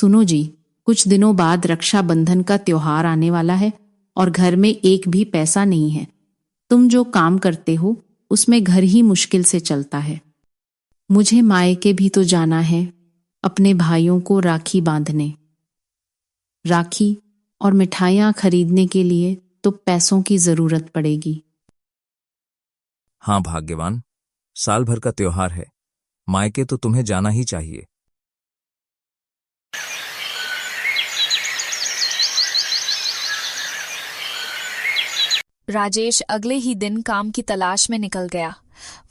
सुनो जी, कुछ दिनों बाद रक्षाबंधन का त्योहार आने वाला है और घर में एक भी पैसा नहीं है। तुम जो काम करते हो उसमें घर ही मुश्किल से चलता है। मुझे मायके भी तो जाना है, अपने भाइयों को राखी बांधने। राखी और मिठाइयाँ खरीदने के लिए तो पैसों की जरूरत पड़ेगी। हाँ भाग्यवान, साल भर का त्योहार है, मायके तो तुम्हें जाना ही चाहिए। राजेश अगले ही दिन काम की तलाश में निकल गया।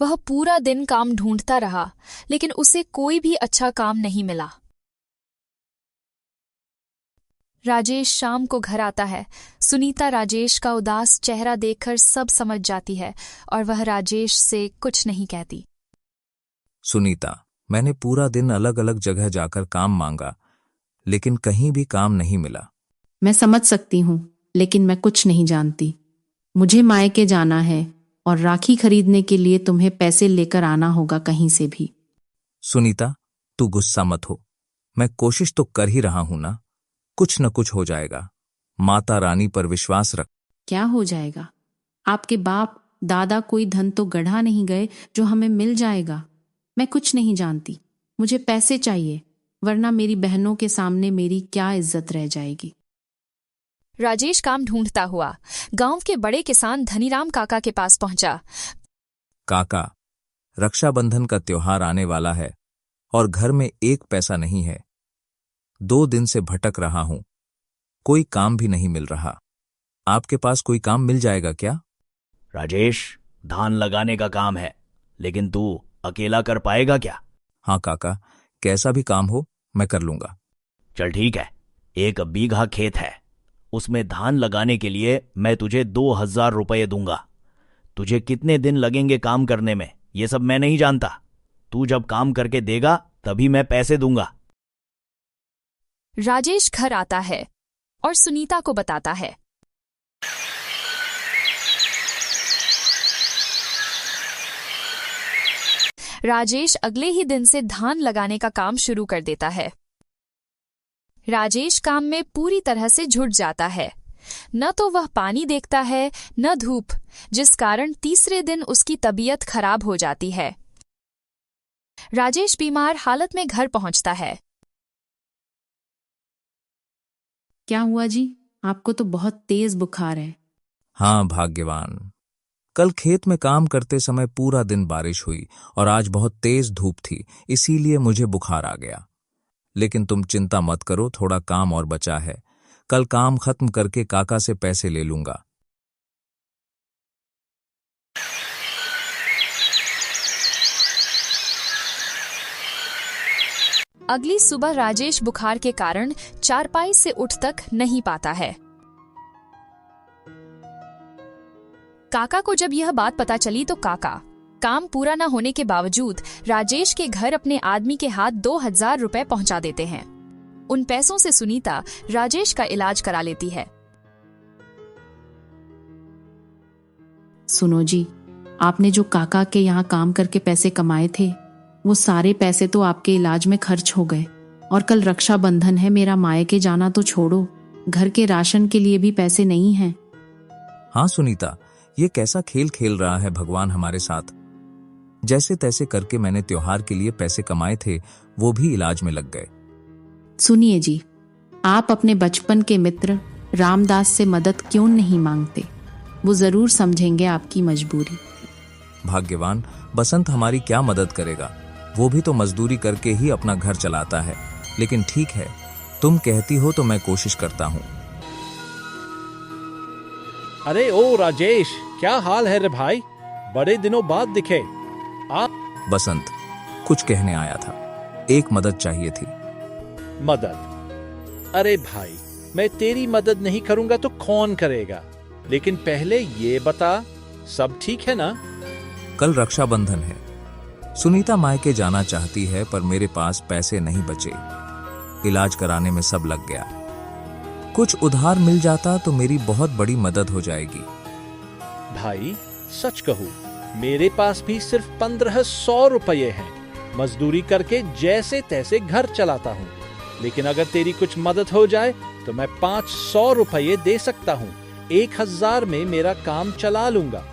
वह पूरा दिन काम ढूंढता रहा, लेकिन उसे कोई भी अच्छा काम नहीं मिला। राजेश शाम को घर आता है। सुनीता राजेश का उदास चेहरा देखकर सब समझ जाती है और वह राजेश से कुछ नहीं कहती। सुनीता, मैंने पूरा दिन अलग अलग जगह जाकर काम मांगा, लेकिन कहीं भी काम नहीं मिला। मैं समझ सकती हूँ, लेकिन मैं कुछ नहीं जानती। मुझे मायके जाना है और राखी खरीदने के लिए तुम्हें पैसे लेकर आना होगा कहीं से भी। सुनीता, तू गुस्सा मत हो, मैं कोशिश तो कर ही रहा हूं ना। कुछ न कुछ हो जाएगा, माता रानी पर विश्वास रख। क्या हो जाएगा? आपके बाप दादा कोई धन तो गढ़ा नहीं गए जो हमें मिल जाएगा। मैं कुछ नहीं जानती, मुझे पैसे चाहिए, वरना मेरी बहनों के सामने मेरी क्या इज्जत रह जाएगी। राजेश काम ढूंढता हुआ गांव के बड़े किसान धनीराम काका के पास पहुंचा। काका, रक्षाबंधन का त्योहार आने वाला है और घर में एक पैसा नहीं है। 2 दिन से भटक रहा हूं, कोई काम भी नहीं मिल रहा। आपके पास कोई काम मिल जाएगा क्या? राजेश, धान लगाने का काम है, लेकिन तू अकेला कर पाएगा क्या? हाँ काका, कैसा भी काम हो मैं कर लूंगा। चल ठीक है, 1 बीघा खेत है, उसमें धान लगाने के लिए मैं तुझे 2000 रुपये दूंगा। तुझे कितने दिन लगेंगे काम करने में, ये सब मैं नहीं जानता। तू जब काम करके देगा तभी मैं पैसे दूंगा। राजेश घर आता है और सुनीता को बताता है। राजेश अगले ही दिन से धान लगाने का काम शुरू कर देता है। राजेश काम में पूरी तरह से जुट जाता है। न तो वह पानी देखता है न धूप, जिस कारण तीसरे दिन उसकी तबीयत खराब हो जाती है। राजेश बीमार हालत में घर पहुंचता है। क्या हुआ जी? आपको तो बहुत तेज बुखार है। हाँ भाग्यवान, कल खेत में काम करते समय पूरा दिन बारिश हुई और आज बहुत तेज धूप थी, इसीलिए मुझे बुखार आ गया। लेकिन तुम चिंता मत करो, थोड़ा काम और बचा है। कल काम खत्म करके काका से पैसे ले लूंगा। अगली सुबह राजेश बुखार के कारण चारपाई से उठ तक नहीं पाता है। काका को जब यह बात पता चली तो काका काम पूरा न होने के बावजूद राजेश के घर अपने आदमी के हाथ 2000 रुपए पहुंचा देते हैं। उन पैसों से सुनीता राजेश का इलाज करा लेती है। सुनो जी, आपने जो काका के यहाँ काम करके पैसे कमाए थे, वो सारे पैसे तो आपके इलाज में खर्च हो गए। और कल रक्षाबंधन है, मेरा मायके जाना तो छोड़ो, घर के राशन के लिए भी पैसे नहीं हैं। हाँ सुनीता, ये कैसा खेल खेल रहा है भगवान हमारे साथ। जैसे तैसे करके मैंने त्योहार के लिए पैसे कमाए थे, वो भी इलाज में लग गए। सुनिए जी, आप अपने बचपन के मित्र रामदास से मदद क्यों नहीं मांगते? वो जरूर समझेंगे आपकी मजबूरी। भाग्यवान, बसंत हमारी क्या मदद करेगा? वो भी तो मजदूरी करके ही अपना घर चलाता है। लेकिन ठीक है, तुम कहती हो तो मैं कोशिश करता हूँ। अरे ओ राजेश, क्या हाल है रे भाई? बड़े दिनों बाद दिखे आप। बसंत, कुछ कहने आया था, एक मदद चाहिए थी। मदद? अरे भाई, मैं तेरी मदद नहीं करूंगा तो कौन करेगा? लेकिन पहले ये बता, सब ठीक है ना? कल रक्षाबंधन है, सुनीता मायके जाना चाहती है, पर मेरे पास पैसे नहीं बचे। इलाज कराने में सब लग गया। कुछ उधार मिल जाता तो मेरी बहुत बड़ी मदद हो जाएगी। भाई सच कहूं, मेरे पास भी सिर्फ 1500 रुपये हैं। मजदूरी करके जैसे तैसे घर चलाता हूं, लेकिन अगर तेरी कुछ मदद हो जाए तो मैं 500 रुपये दे सकता हूँ। 1000 में मेरा काम चला लूंगा।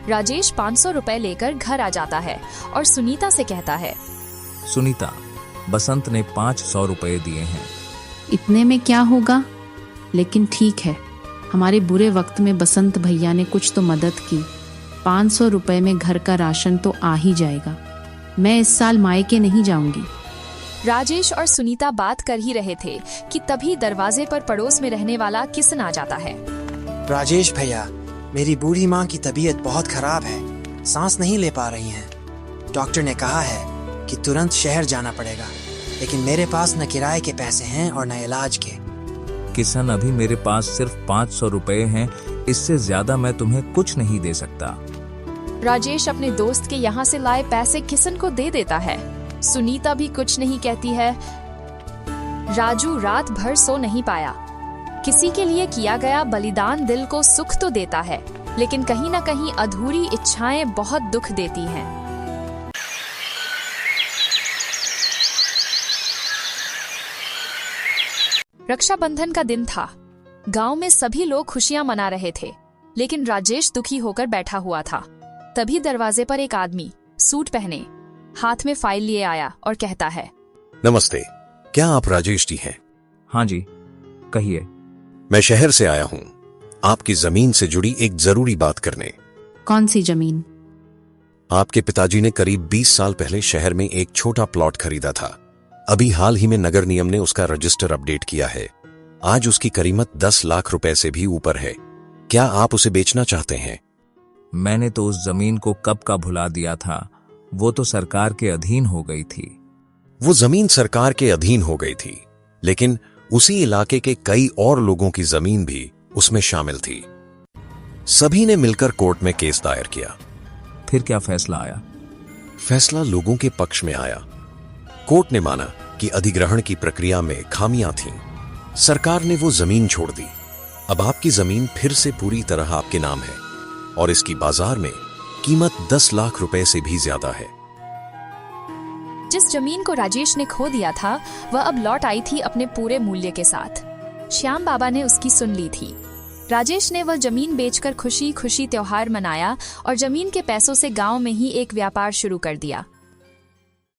राजेश 500 रुपए लेकर घर आ जाता है और सुनीता से कहता है, सुनीता, बसंत ने 500 रुपये दिए हैं। इतने में क्या होगा, लेकिन ठीक है, हमारे बुरे वक्त में बसंत भैया ने कुछ तो मदद की। 500 रुपये में घर का राशन तो आ ही जाएगा। मैं इस साल मायके नहीं जाऊंगी। राजेश और सुनीता बात कर ही रहे थे कि तभी दरवाजे पर पड़ोस में रहने वाला किशन आ जाता है। राजेश भैया, मेरी बूढ़ी माँ की तबीयत बहुत खराब है, सांस नहीं ले पा रही हैं। डॉक्टर ने कहा है कि तुरंत शहर जाना पड़ेगा, लेकिन मेरे पास न किराए के पैसे हैं और न इलाज के। किशन, अभी मेरे पास सिर्फ 500 रुपये हैं, इससे ज्यादा मैं तुम्हें कुछ नहीं दे सकता। राजेश अपने दोस्त के यहाँ से लाए पैसे किशन को दे देता है। सुनीता भी कुछ नहीं कहती है। राजू रात भर सो नहीं पाया। किसी के लिए किया गया बलिदान दिल को सुख तो देता है, लेकिन कहीं ना कहीं अधूरी इच्छाएं बहुत दुख देती हैं। रक्षाबंधन का दिन था। गांव में सभी लोग खुशियां मना रहे थे, लेकिन राजेश दुखी होकर बैठा हुआ था। तभी दरवाजे पर एक आदमी सूट पहने, हाथ में फाइल लिए आया और कहता है, नमस्ते, क्या आप राजेश जी हैं? हाँ जी, कहिए। मैं शहर से आया हूँ, आपकी जमीन से जुड़ी एक जरूरी बात करने। कौन सी जमीन? आपके पिताजी ने करीब 20 साल पहले शहर में एक छोटा प्लॉट खरीदा था। अभी हाल ही में नगर निगम ने उसका रजिस्टर अपडेट किया है। आज उसकी कीमत 10 लाख रुपए से भी ऊपर है। क्या आप उसे बेचना चाहते हैं? मैंने तो उस जमीन को कब का भुला दिया था, वो तो सरकार के अधीन हो गई थी। वो जमीन सरकार के अधीन हो गई थी, लेकिन उसी इलाके के कई और लोगों की जमीन भी उसमें शामिल थी। सभी ने मिलकर कोर्ट में केस दायर किया। फिर क्या फैसला आया? फैसला लोगों के पक्ष में आया। कोर्ट ने माना कि अधिग्रहण की प्रक्रिया में खामियां थीं। सरकार ने वो जमीन छोड़ दी। अब आपकी जमीन फिर से पूरी तरह आपके नाम है और इसकी बाजार में कीमत 10 लाख रुपए से भी ज्यादा है। जिस जमीन को राजेश ने खो दिया था, वह अब लौट आई थी अपने पूरे मूल्य के साथ। श्याम बाबा ने उसकी सुन ली थी। राजेश ने वह जमीन बेचकर खुशी खुशी त्योहार मनाया और जमीन के पैसों से गांव में ही एक व्यापार शुरू कर दिया।